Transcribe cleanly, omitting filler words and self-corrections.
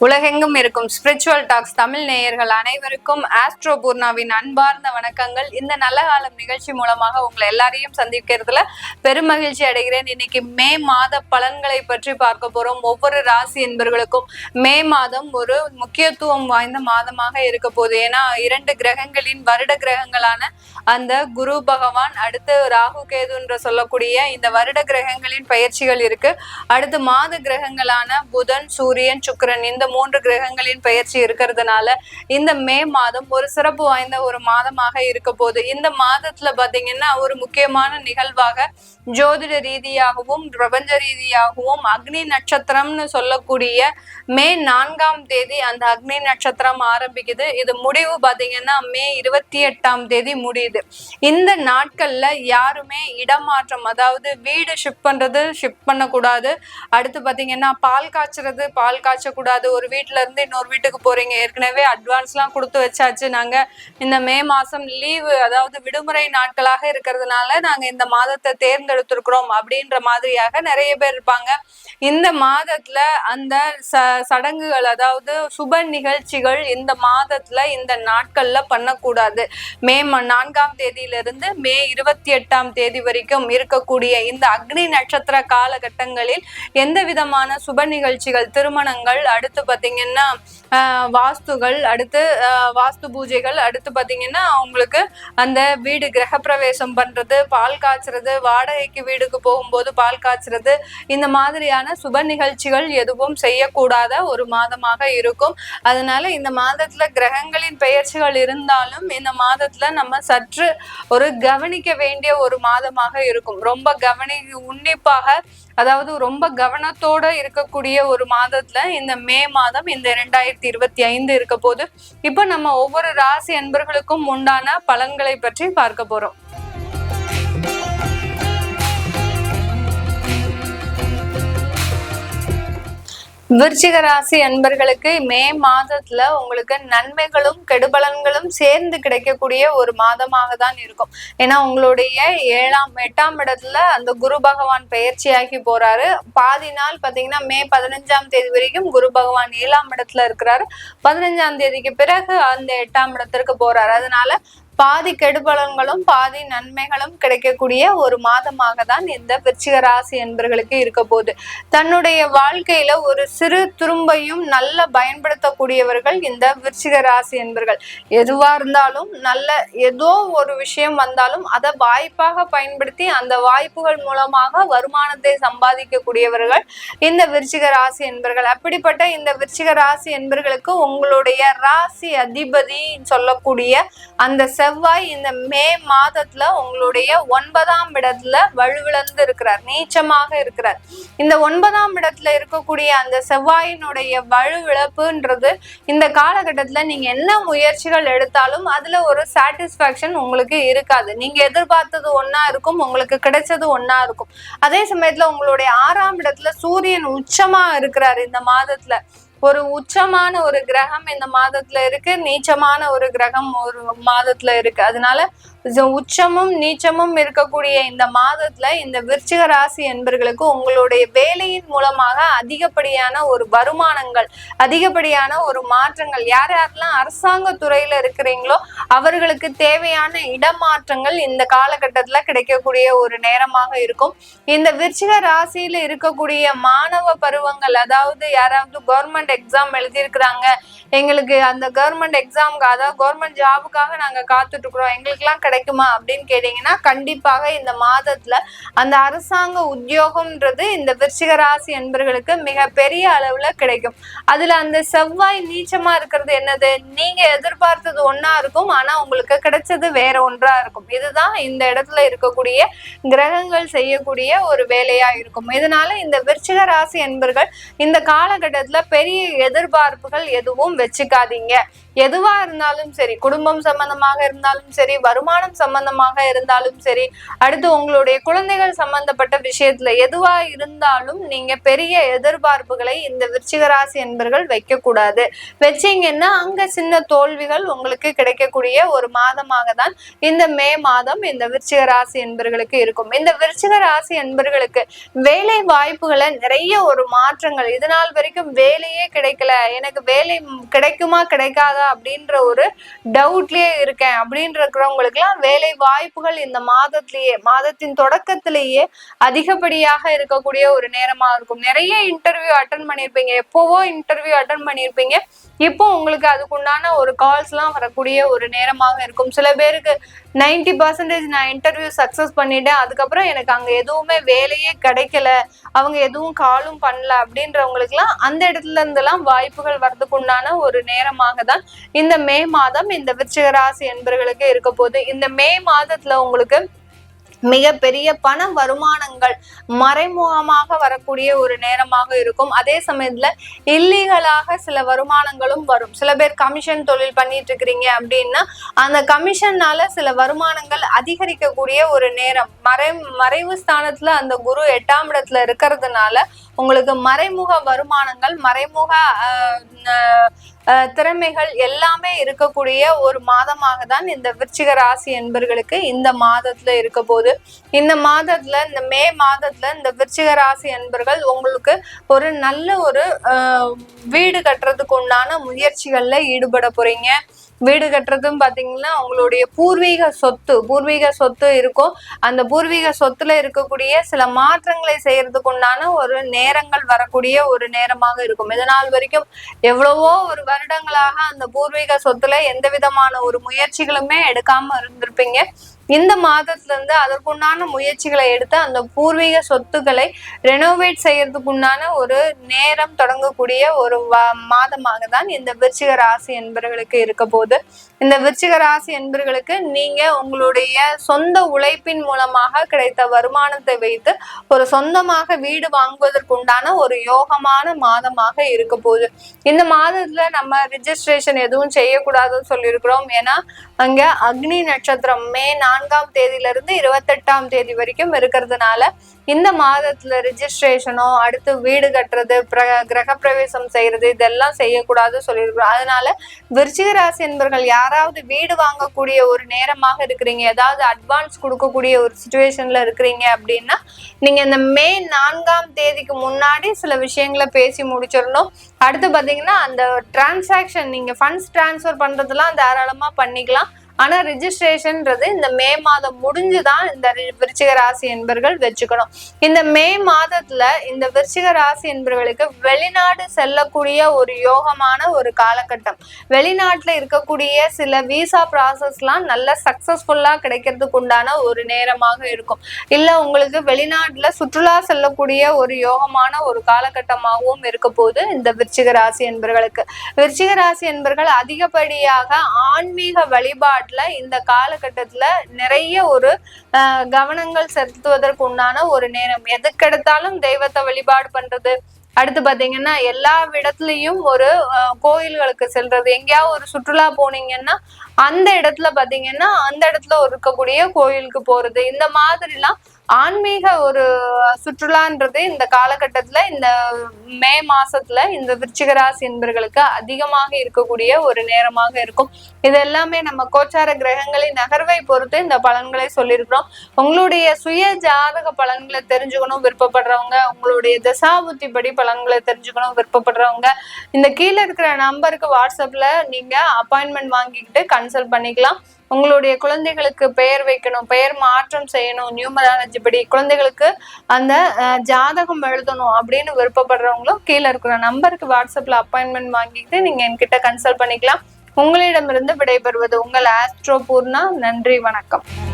உலகெங்கும் இருக்கும் spiritual tax Tamil நேயர்கள் அனைவருக்கும் ஆஸ்ட்ரோ பூர்ணாவின் அன்பார்ந்த வணக்கங்கள். இந்த நல்ல காலம் நிகழ்ச்சி மூலமாக உங்களை எல்லாரையும் சந்திக்கிறதுல பெருமகிழ்ச்சி அடைகிறேன். இன்னைக்கு மே மாத பலன்களை பற்றி பார்க்க போறோம். ஒவ்வொரு ராசி என்பவர்களுக்கும் மே மாதம் ஒரு முக்கியத்துவம் வாய்ந்த மாதமாக இருக்க போகுது. ஏன்னா 2 கிரகங்களின் வருட கிரகங்களான அந்த குரு பகவான், அடுத்து ராகு கேது என்று சொல்லக்கூடிய இந்த வருட கிரகங்களின் பயிற்சிகள் இருக்கு. அடுத்து மாத கிரகங்களான புதன், சூரியன், சுக்கிரன், இந்த 3 கிரகங்களின் பயிற்சி இருக்கிறதுனால இந்த மே மாதம் ஒரு சிறப்பு வாய்ந்த ஒரு மாதமாக இருக்க போகுது. இந்த மாதத்துல பாத்தீங்கன்னா ஒரு முக்கியமான நிகழ்வாக ஜோதிட ரீதியாகவும் பிரபஞ்ச ரீதியாகவும் அக்னி நட்சத்திரம்னு சொல்லக்கூடிய மே 4ஆம் தேதி அந்த அக்னி நட்சத்திரம் ஆரம்பிக்குது. இது முடிவு பாத்தீங்கன்னா மே 28ஆம் தேதி முடியுது. இந்த நாட்கள்ல யாருமே இடமாற்றம், அதாவது வீடு ஷிஃப்ட் பண்றது ஷிஃப்ட் பண்ணக்கூடாது. அடுத்து பாத்தீங்கன்னா பால் காய்ச்சக்கூடாது. ஒரு வீட்டுல இருந்து இன்னொரு வீட்டுக்கு போறீங்க, ஏற்கனவே அட்வான்ஸ் எல்லாம் கொடுத்து வச்சாச்சு, நாங்க இந்த மே மாசம் லீவு, அதாவது விடுமுறை நாட்களாக இருக்கிறதுனால நாங்க இந்த மாதத்தை தேர்ந்தெடுத்திருக்கிறோம் அப்படின்ற மாதிரியாக நிறைய பேர் இருப்பாங்க. இந்த மாதத்துல அந்த சடங்குகள், அதாவது சுப நிகழ்ச்சிகள் இந்த மாதத்துல இந்த நாட்கள்ல பண்ணக்கூடாது. மே 4ஆம் தேதியிலிருந்து மே 28ஆம் தேதி வரைக்கும் இருக்கக்கூடிய இந்த அக்னி நட்சத்திர காலகட்டங்களில் எந்த விதமான சுப நிகழ்ச்சிகள், திருமணங்கள், அடுத்து பாத்தீங்கன்னா வாஸ்துகள், அடுத்து வாஸ்து பூஜைகள், அடுத்து பாத்தீங்கன்னா அவங்களுக்கு அந்த வீடு கிரகப்பிரவேசம் பண்றது, பால் காய்ச்சறது, வாடகைக்கு வீடுக்கு போகும்போது பால் காய்ச்சறது, இந்த மாதிரியான சுப நிகழ்ச்சிகள் எதுவும் செய்யக்கூடாத ஒரு மாதமாக இருக்கும். அதனால இந்த மாதத்துல கிரகங்களின் பெயர்ச்சிகள் இருந்தாலும் இந்த மாதத்துல நம்ம சற்று ஒரு கவனிக்க வேண்டிய ஒரு மாதமாக இருக்கும். ரொம்ப உன்னிப்பாக, அதாவது ரொம்ப கவனத்தோட இருக்கக்கூடிய ஒரு மாதத்துல இந்த மே மாதம், இந்த 2025 இருக்க போது. இப்ப நம்ம ஒவ்வொரு ராசி அன்பர்களுக்கும் உண்டான பலன்களை பற்றி பார்க்க போறோம். விருச்சிக ராசி அன்பர்களுக்கு மே மாதத்துல உங்களுக்கு நன்மைகளும் கெடுபலன்களும் சேர்ந்து கிடைக்கக்கூடிய ஒரு மாதமாக தான் இருக்கும். ஏன்னா உங்களுடைய 8ஆம் இடத்துல அந்த குரு பகவான் பயிற்சியாகி போறாரு. பாதி நாள் பாத்தீங்கன்னா மே 15ஆம் தேதி வரைக்கும் குரு பகவான் 7ஆம் இடத்துல இருக்கிறாரு. 15ஆம் தேதிக்கு பிறகு அந்த 8ஆம் இடத்திற்கு போறாரு. அதனால பாதி கெடுபலன்களும் பாதி நன்மைகளும் கிடைக்கக்கூடிய ஒரு மாதமாக தான் இந்த விருச்சிக ராசி என்பர்களுக்கு இருக்க போகுது. தன்னுடைய வாழ்க்கையில ஒரு சிறு துரும்பையும் நல்ல பயன்படுத்தக்கூடியவர்கள் இந்த விருச்சிக ராசி என்பர்கள். எதுவா இருந்தாலும் நல்ல ஏதோ ஒரு விஷயம் வந்தாலும் அதை வாய்ப்பாக பயன்படுத்தி அந்த வாய்ப்புகள் மூலமாக வருமானத்தை சம்பாதிக்கக்கூடியவர்கள் இந்த விருச்சிக ராசி என்பர்கள். அப்படிப்பட்ட இந்த விருச்சிக ராசி என்பர்களுக்கு உங்களுடைய ராசி அதிபதி சொல்லக்கூடிய அந்த செவ்வாய் இந்த மே மாதத்துல உங்களுடைய 9ஆம் இடத்துல வலுவிழந்து இருக்கிறார், நீச்சமாக இருக்கிறார். இந்த 9ஆம் இடத்துல இருக்கக்கூடிய அந்த செவ்வாயினுடைய வலுவிழப்புன்றது இந்த காலகட்டத்துல நீங்க என்ன முயற்சிகள் எடுத்தாலும் அதுல ஒரு சாட்டிஸ்பாக்சன் உங்களுக்கு இருக்காது. நீங்க எதிர்பார்த்தது ஒன்னா இருக்கும், உங்களுக்கு கிடைச்சது ஒன்னா இருக்கும். அதே சமயத்துல உங்களுடைய 6ஆம் இடத்துல சூரியன் உச்சமா இருக்கிறார். இந்த மாதத்துல ஒரு உச்சமான ஒரு கிரகம் இந்த மாதத்துல இருக்கு, நீச்சமான ஒரு கிரகம் ஒரு மாதத்துல இருக்கு. அதனால உச்சமும் நீச்சமும் இருக்கக்கூடிய இந்த மாதத்துல இந்த விருச்சிக ராசி என்பர்களுக்கு உங்களுடைய வேலையின் மூலமாக அதிகப்படியான ஒரு வருமானங்கள், அதிகப்படியான ஒரு மாற்றங்கள், யார் யாரெல்லாம் அரசாங்க துறையில இருக்கிறீங்களோ அவர்களுக்கு தேவையான இடமாற்றங்கள் இந்த காலகட்டத்துல கிடைக்கக்கூடிய ஒரு நேரமாக இருக்கும். இந்த விருச்சிக ராசியில இருக்கக்கூடிய மாணவ பருவங்கள், அதாவது யாராவது கவர்மெண்ட் எக்ஸாம் எழுதியிருக்கிறாங்க, எங்களுக்கு அந்த கவர்மெண்ட் எக்ஸாமுக்கு, அதாவது கவர்மெண்ட் ஜாபுக்காக நாங்க காத்துட்டு இருக்கிறோம், எங்களுக்கு எல்லாம் கிடைக்குமா அப்படின்னு கேட்டீங்கன்னா கண்டிப்பாக இந்த மாதத்துல அந்த அரசாங்க உத்தியோகம்ன்றது இந்த விருச்சிக ராசி என்பர்களுக்கு மிக பெரிய அளவுல கிடைக்கும். அதுல அந்த செவ்வாய் நீச்சமா இருக்கிறது என்னது, நீங்க எதிர்பார்த்தது ஒன்னா இருக்கும், ஆனா உங்களுக்கு கிடைச்சது வேற ஒன்றா இருக்கும். இதுதான் இந்த இடத்துல இருக்கக்கூடிய கிரகங்கள் செய்யக்கூடிய ஒரு வேலையா இருக்கும். இதனால இந்த விருச்சிக ராசி என்பர்கள் இந்த காலகட்டத்துல பெரிய எதிர்பார்ப்புகள் எதுவும் வச்சுக்காதீங்க. எதுவா இருந்தாலும் சரி, குடும்பம் சம்பந்தமாக இருந்தாலும் சரி, வருமானம் சம்பந்தமாக இருந்தாலும் சரி, அடுத்து உங்களுடைய குழந்தைகள் சம்பந்தப்பட்ட விஷயத்துல எதுவா இருந்தாலும் நீங்க பெரிய எதிர்பார்ப்புகளை இந்த விருச்சிக ராசி என்பர்கள் வைக்க கூடாது. வச்சீங்கன்னா அங்க சின்ன தோல்விகள் உங்களுக்கு கிடைக்கக்கூடிய ஒரு மாதமாக தான் இந்த மே மாதம் இந்த விருச்சிக ராசி என்பர்களுக்கு இருக்கும். இந்த விருச்சிக ராசி என்பர்களுக்கு வேலை வாய்ப்புகளை நிறைய ஒரு மாற்றங்கள், இது நாள் வரைக்கும் வேலையே கிடைக்கல, எனக்கு வேலை கிடைக்குமா கிடைக்காதா அப்படின்ற ஒரு டவுட்லயே இருக்கேன் அப்படின்னு இருக்கிறவங்களுக்கு எல்லாம் வேலை வாய்ப்புகள் இந்த மாதத்தின் தொடக்கத்திலேயே அதிகப்படியாக இருக்கக்கூடிய ஒரு நேரமா இருக்கும். நிறைய இன்டர்வியூ அட்டன் பண்ணிருப்பீங்க, எப்போவோ இன்டர்வியூ அட்டன் பண்ணிருப்பீங்க, இப்போ உங்களுக்கு அதுக்குண்டான ஒரு கால்ஸ் எல்லாம் வரக்கூடிய ஒரு நேரமாக இருக்கும். சில பேருக்கு 90% நான் இன்டர்வியூ சக்சஸ் பண்ணிட்டேன், அதுக்கப்புறம் எனக்கு அங்க எதுவுமே வேலையே கிடைக்கல, அவங்க எதுவும் காலும் பண்ணல அப்படின்றவங்களுக்கு எல்லாம் அந்த இடத்துல இருந்தெல்லாம் வாய்ப்புகள் வரதுக்கு உண்டான ஒரு நேரமாக தான் இந்த மே மாதம் இந்த விருச்சிக ராசி என்பர்களுக்கு இருக்க போகுது. இந்த மே மாதத்துல உங்களுக்கு மிகப்பெரிய பண வருமானங்கள் மறைமுகமாக வரக்கூடிய ஒரு நேரமாக இருக்கும். அதே சமயத்துல இல்லீகலாக சில வருமானங்களும் வரும். சில பேர் கமிஷன் தொழில் பண்ணிட்டு இருக்கிறீங்க அப்படின்னா அந்த கமிஷன்னால சில வருமானங்கள் அதிகரிக்கக்கூடிய ஒரு நேரம். மறைவு ஸ்தானத்துல அந்த குரு 8ஆம் இடத்துல இருக்கிறதுனால உங்களுக்கு மறைமுக வருமானங்கள், மறைமுக திறமைகள் எல்லாமே இருக்கக்கூடிய ஒரு மாதமாக தான் இந்த விருச்சிக ராசி என்பர்களுக்கு இந்த மாதத்துல இருக்க போது. இந்த மாதத்துல, இந்த மே மாதத்துல இந்த விருச்சிக ராசி என்பர்கள் உங்களுக்கு ஒரு நல்ல ஒரு வீடு கட்டுறதுக்கு உண்டான முயற்சிகள்ல ஈடுபட போறீங்க. வீடு கட்டுறதும் பாத்தீங்கன்னா உங்களுடைய பூர்வீக சொத்து இருக்கும். அந்த பூர்வீக சொத்துல இருக்கக்கூடிய சில மாற்றங்களை செய்யறதுக்கு உண்டான ஒரு நேரங்கள் வரக்கூடிய ஒரு நேரமாக இருக்கும். இதனால் வரைக்கும் எவ்வளவோ ஒரு வருடங்களாக அந்த பூர்வீக சொத்துல எந்த விதமான ஒரு முயற்சிகளுமே எடுக்காம இருந்திருப்பீங்க. இந்த மாதத்துல இருந்து அதற்குண்டான முயற்சிகளை எடுத்து அந்த பூர்வீக சொத்துக்களை ரெனோவேட் செய்யறதுக்கு உண்டான ஒரு நேரம் தொடங்கக்கூடிய ஒரு மாதமாக தான் இந்த விருச்சிக ராசி என்பர்களுக்கு இருக்க போது. இந்த விருச்சிக ராசி என்பர்களுக்கு நீங்க உங்களுடைய சொந்த உழைப்பின் மூலமாக கிடைத்த வருமானத்தை வைத்து ஒரு சொந்தமாக வீடு வாங்குவதற்கு உண்டான ஒரு யோகமான மாதமாக இருக்க போகுது. இந்த மாதத்துல நம்ம ரிஜிஸ்ட்ரேஷன் எதுவும் செய்யக்கூடாதுன்னு சொல்லியிருக்கிறோம். ஏன்னா அங்க அக்னி நட்சத்திரம் மே 4ஆம் தேதியிலிருந்து 28ஆம் தேதி வரைக்கும் இருக்கிறதுனால இந்த மாதத்துல ரிஜிஸ்ட்ரேஷனோ, அடுத்து வீடு கட்டுறது, கிரக பிரவேசம் செய்யறது இதெல்லாம் செய்யக்கூடாது சொல்லியிருக்கிறோம். அதனால விருச்சிக ராசி என்பர்கள் யாராவது வீடு வாங்கக்கூடிய ஒரு நேரமாக இருக்கிறீங்க, ஏதாவது அட்வான்ஸ் கொடுக்கக்கூடிய ஒரு சிச்சுவேஷன்ல இருக்கிறீங்க அப்படின்னா நீங்க இந்த மே 4ஆம் தேதிக்கு முன்னாடி சில விஷயங்களை பேசி முடிச்சிடணும். அடுத்து பாத்தீங்கன்னா அந்த டிரான்சாக்ஷன், நீங்க ஃபண்ட்ஸ் டிரான்ஸ்ஃபர் பண்றதெல்லாம் தாராளமா பண்ணிக்கலாம். ஆனா ரிஜிஸ்ட்ரேஷன்ன்றது இந்த மே மாதம் முடிஞ்சுதான் இந்த விருச்சிக ராசி என்பர்கள் வச்சுக்கணும். இந்த மே மாதத்துல இந்த விருச்சிக ராசி என்பர்களுக்கு வெளிநாடு செல்லக்கூடிய ஒரு யோகமான ஒரு காலகட்டம். வெளிநாட்டுல இருக்கக்கூடிய சில விசா ப்ராசஸ் எல்லாம் நல்ல சக்சஸ்ஃபுல்லா கிடைக்கிறதுக்கு உண்டான ஒரு நேரமாக இருக்கும். இல்ல உங்களுக்கு வெளிநாட்டுல சுற்றுலா செல்லக்கூடிய ஒரு யோகமான ஒரு காலகட்டமாகவும் இருக்க போது இந்த விருச்சிக ராசி என்பர்களுக்கு. விருச்சிக ராசி என்பர்கள் அதிகப்படியாக ஆன்மீக வழிபாடு இந்த காலகட்டத்துல நிறைய ஒரு கவனங்கள் செலுத்துவதற்கு உண்டான ஒரு நேரம். எதுக்கெடுத்தாலும் தெய்வத்தை வழிபாடு பண்றது, அடுத்து பாத்தீங்கன்னா எல்லா இடத்துலயும் ஒரு கோயில்களுக்கு செல்றது, எங்கேயாவது ஒரு சுற்றுலா போனீங்கன்னா அந்த இடத்துல பாத்தீங்கன்னா அந்த இடத்துல இருக்கக்கூடிய கோயிலுக்கு போறது, இந்த மாதிரி எல்லாம் ஆன்மீக ஒரு சுற்றுலான்றது இந்த காலகட்டத்துல இந்த மே மாசத்துல இந்த விருச்சிக ராசி என்பர்களுக்கு அதிகமாக இருக்கக்கூடிய ஒரு நேரமாக இருக்கும். இது எல்லாமே நம்ம கோச்சார கிரகங்களின் நகர்வை பொறுத்து இந்த பலன்களை சொல்லியிருக்கிறோம். உங்களுடைய சுய ஜாதக பலன்களை தெரிஞ்சுக்கணும் விருப்பப்படுறவங்க, உங்களுடைய தசாபுத்தி படி பலன்களை தெரிஞ்சுக்கணும் விருப்பப்படுறவங்க இந்த கீழே இருக்கிற நம்பருக்கு வாட்ஸ்அப்ல நீங்க அப்பாயின்மெண்ட் வாங்கிக்கிட்டு கன்சல்ட் பண்ணிக்கலாம். உங்களுடைய குழந்தைகளுக்கு பெயர் வைக்கணும், பெயர் மாற்றம் செய்யணும், நியூமராலஜி படி குழந்தைகளுக்கு அந்த ஜாதகம் எழுதணும் அப்படின்னு விருப்பப்படுறவங்களும் கீழே இருக்கிற நம்பருக்கு வாட்ஸ்அப்ல அப்பாயின்மெண்ட் வாங்கிட்டு நீங்க என்கிட்ட கன்சல்ட் பண்ணிக்கலாம். உங்களிடமிருந்து விடைபெறுவது உங்கள் ஆஸ்ட்ரோ பூர்ணா. நன்றி, வணக்கம்.